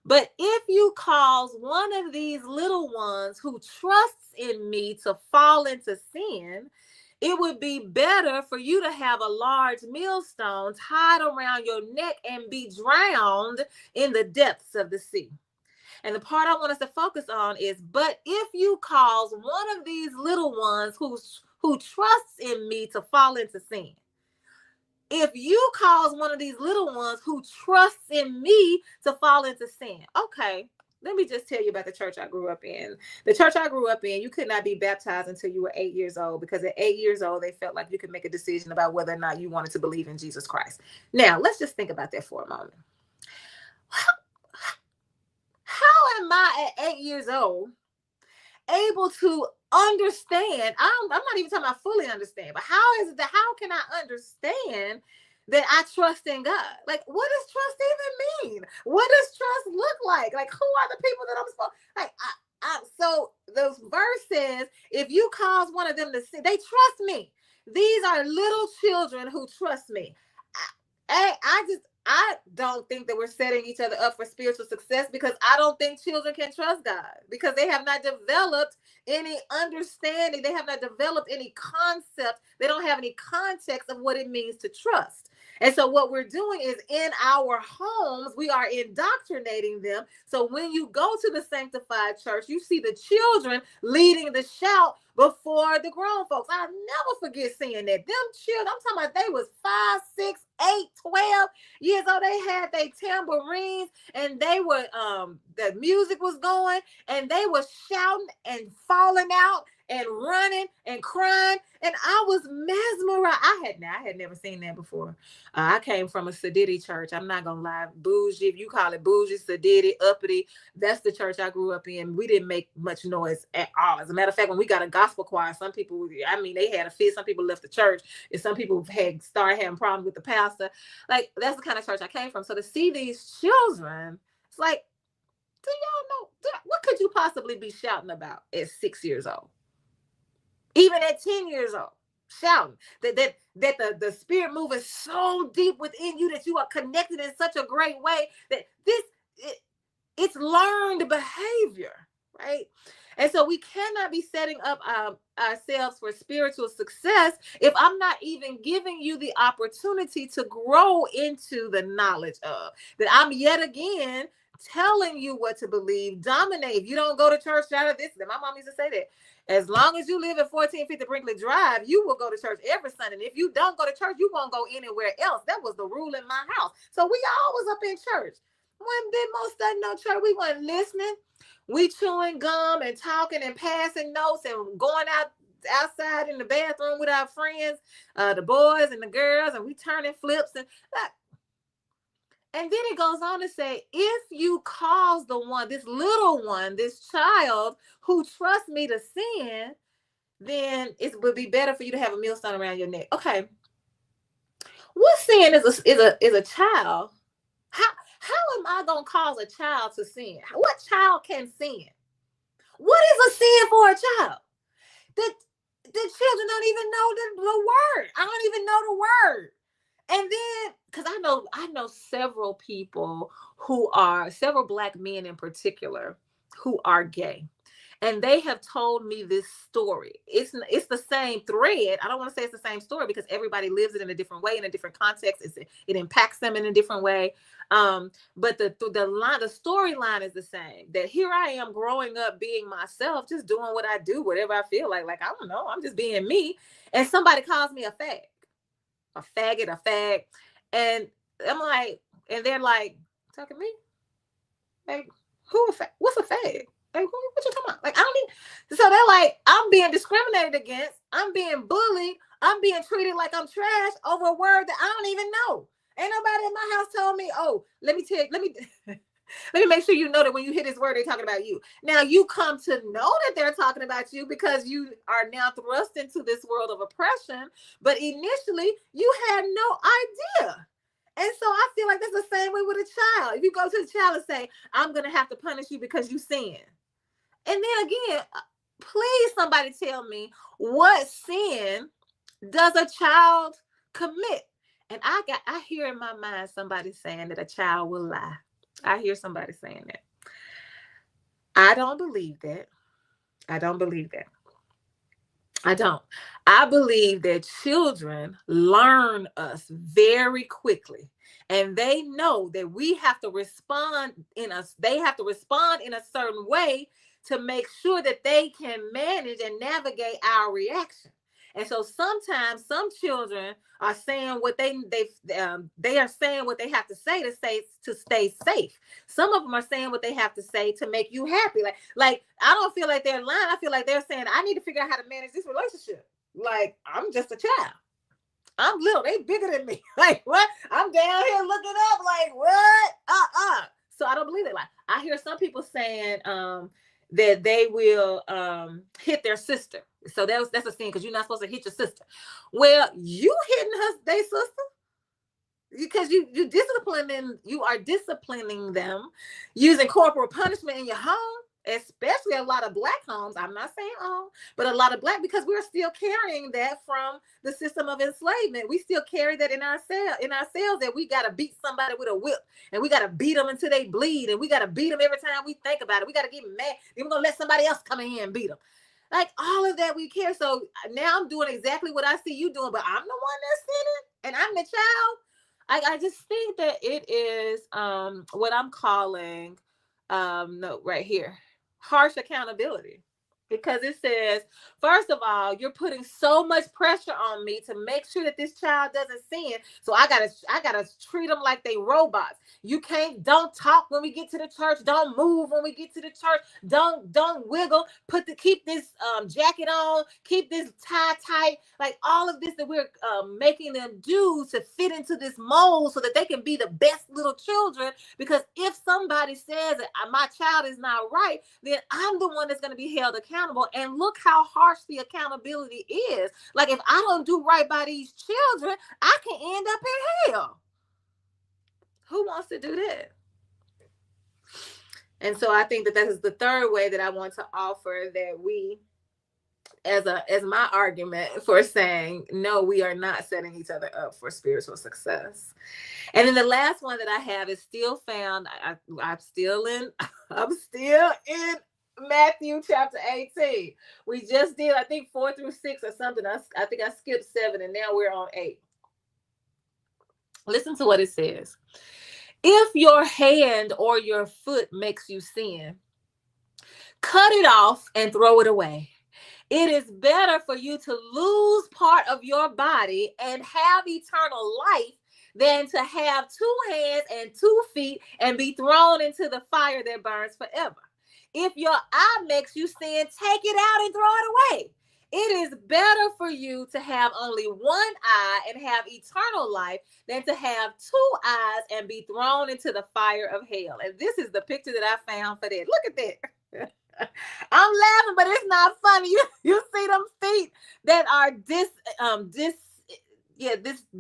[SPEAKER 1] But if you cause one of these little ones who trusts in me to fall into sin, it would be better for you to have a large millstone tied around your neck and be drowned in the depths of the sea. And the part I want us to focus on is, but if you cause one of these little ones who trusts in me to fall into sin, if you cause one of these little ones who trusts in me to fall into sin, okay. Let me just tell you about the church I grew up in. The church I grew up in, you could not be baptized until you were 8 years old, because at 8 years old, they felt like you could make a decision about whether or not you wanted to believe in Jesus Christ. Now, let's just think about that for a moment. How am I at 8 years old able to understand? I'm not even talking about fully understand, but how can I understand that I trust in God? Like, what does trust even mean? What does trust look like? Like, who are the people that I'm supposed like? So the verse says, if you cause one of them to sin, they trust me. These are little children who trust me. I don't think that we're setting each other up for spiritual success, because I don't think children can trust God, because they have not developed any understanding. They have not developed any concept. They don't have any context of what it means to trust. And so what we're doing is, in our homes, we are indoctrinating them. So when you go to the sanctified church, you see the children leading the shout before the grown folks. I'll never forget seeing that. Them children, I'm talking about, they was 5, 6, 8, 12 years old. They had their tambourines, and they were the music was going, and they were shouting and falling out and running and crying, and I was mesmerized. I had never seen that before. I came from a Sadidi church. I'm not gonna lie, bougie. If you call it bougie, Sadidi, uppity, that's the church I grew up in. We didn't make much noise at all. As a matter of fact, when we got a gospel choir, some people, I mean, they had a fit. Some people left the church, and some people had started having problems with the pastor. Like, that's the kind of church I came from. So to see these children, it's like, do y'all know what could you possibly be shouting about at 6 years old? Even at 10 years old, shouting that the spirit moving so deep within you, that you are connected in such a great way that it's learned behavior, right? And so we cannot be setting up ourselves for spiritual success if I'm not even giving you the opportunity to grow into the knowledge of that. I'm yet again telling you what to believe, dominate. If you don't go to church, out of this, my mom used to say that. As long as you live at 1450 Brinkley Drive, you will go to church every Sunday. And if you don't go to church, you won't go anywhere else. That was the rule in my house. So we always up in church. One bit most studying no church. We weren't listening. We chewing gum and talking and passing notes and going outside in the bathroom with our friends, the boys and the girls, and we turning flips and that. And then it goes on to say, if you cause this little one, this child who trusts me to sin, then it would be better for you to have a millstone around your neck. Okay. What sin is a child? How am I going to cause a child to sin? What child can sin? What is a sin for a child? The children don't even know the word. I don't even know the word. And then, because I know several people several Black men in particular, who are gay. And they have told me this story. It's the same thread. I don't want to say it's the same story, because everybody lives it in a different way, in a different context. It impacts them in a different way. But the storyline is the same. That here I am growing up being myself, just doing what I do, whatever I feel like. Like, I don't know, I'm just being me. And somebody calls me a fag. A fag. And I'm like, and they're like, talking to me? Like, what's a fag? Like, what you talking about? Like, I don't even. So they're like, I'm being discriminated against. I'm being bullied. I'm being treated like I'm trash over a word that I don't even know. Ain't nobody in my house told me, oh, let me make sure you know that when you hear this word, they're talking about you. Now, you come to know that they're talking about you because you are now thrust into this world of oppression. But initially, you had no idea. And so I feel like that's the same way with a child. If you go to the child and say, I'm going to have to punish you because you sin. And then again, please somebody tell me, what sin does a child commit? And I hear in my mind somebody saying that a child will lie. I hear somebody saying that. I don't believe that. I believe that children learn us very quickly, and they know that we have to respond they have to respond in a certain way to make sure that they can manage and navigate our reaction. And so sometimes some children are saying what they are saying what they have to say to stay safe. Some of them are saying what they have to say to make you happy. Like I don't feel like they're lying. I feel like they're saying, I need to figure out how to manage this relationship. Like, I'm just a child. I'm little. They bigger than me. Like, what? I'm down here looking up like, what? So I don't believe it. Like, I hear some people saying that they will hit their sister. So that's a sin, because you're not supposed to hit your sister. Well, you hitting their sister because you are disciplining them using corporal punishment in your home. especially a lot of Black homes. I'm not saying all, but a lot of Black, because we're still carrying that from the system of enslavement. We still carry that in ourselves, that we got to beat somebody with a whip, and we got to beat them until they bleed, and we got to beat them every time we think about it. We got to get mad. Then we're going to let somebody else come in here and beat them. Like, all of that we care. So now I'm doing exactly what I see you doing, but I'm the one that's sinning and I'm the child. I just think that it is what I'm calling no, right here, harsh accountability. Because it says, first of all, you're putting so much pressure on me to make sure that this child doesn't sin. So I gotta treat them like they robots. Don't talk when we get to the church. Don't move when we get to the church. Don't wiggle. Keep this jacket on. Keep this tie tight. Like, all of this that we're making them do to fit into this mold so that they can be the best little children. Because if somebody says that my child is not right, then I'm the one that's going to be held accountable. And look how harsh the accountability is. Like, if I don't do right by these children, I can end up in hell. Who wants to do that? And so I think that is the third way that I want to offer, that we, as my argument for saying, no, we are not setting each other up for spiritual success. And then the last one that I have is still found. I'm still in Matthew chapter 18. We just did, I think, 4 through 6 or something. I think I skipped 7, and now we're on 8. Listen to what it says. If your hand or your foot makes you sin, cut it off and throw it away. It is better for you to lose part of your body and have eternal life than to have 2 hands and 2 feet and be thrown into the fire that burns forever. If your eye makes you sin, take it out and throw it away. It is better for you to have only 1 eye and have eternal life than to have 2 eyes and be thrown into the fire of hell. And this is the picture that I found for that. Look at that. I'm laughing, but it's not funny. You see them feet that are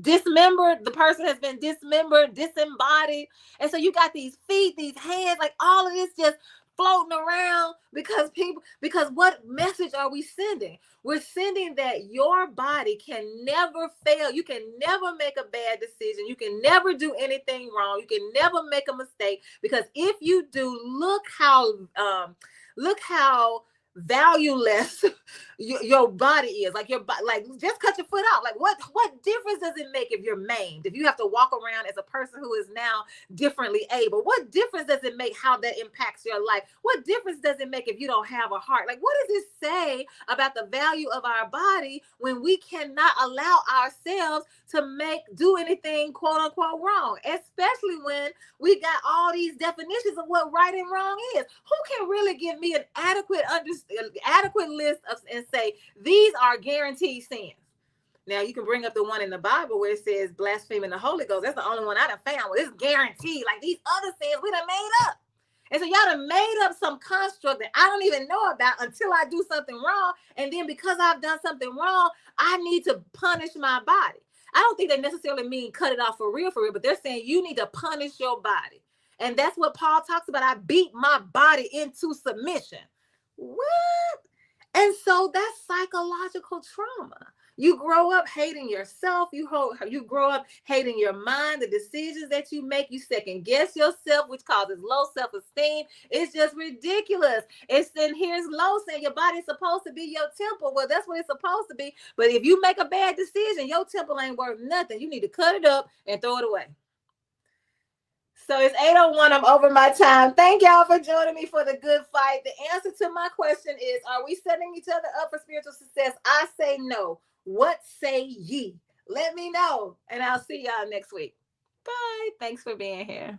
[SPEAKER 1] dismembered. The person has been dismembered, disembodied. And so you got these feet, these hands, like all of this just floating around because what message are we sending? We're sending that your body can never fail. You can never make a bad decision. You can never do anything wrong. You can never make a mistake, because if you do, look how valueless your body is. Like, just cut your foot out. Like, what difference does it make if you're maimed, if you have to walk around as a person who is now differently able? What difference does it make how that impacts your life? What difference does it make if you don't have a heart? Like, what does it say about the value of our body when we cannot allow ourselves to do anything quote unquote wrong, especially when we got all these definitions of what right and wrong is? Who can really give me an adequate list of and say these are guaranteed sins? Now, you can bring up the one in the Bible where it says blaspheming the Holy Ghost. That's the only one I done found where it's guaranteed. Like, these other sins we done made up. And so y'all done made up some construct that I don't even know about until I do something wrong. And then because I've done something wrong, I need to punish my body. I don't think they necessarily mean cut it off for real, but they're saying you need to punish your body. And that's what Paul talks about. I beat my body into submission. What? And so that's psychological trauma. You grow up hating yourself. You grow up hating your mind, the decisions that you make. You second guess yourself, which causes low self-esteem. It's just ridiculous. Here's low saying your body's supposed to be your temple. Well, that's what it's supposed to be. But if you make a bad decision, your temple ain't worth nothing. You need to cut it up and throw it away. So it's 8:01. I'm over my time. Thank y'all for joining me for the good fight. The answer to my question is, are we setting each other up for spiritual success? I say no. What say ye? Let me know, and I'll see y'all next week. Bye. Thanks for being here.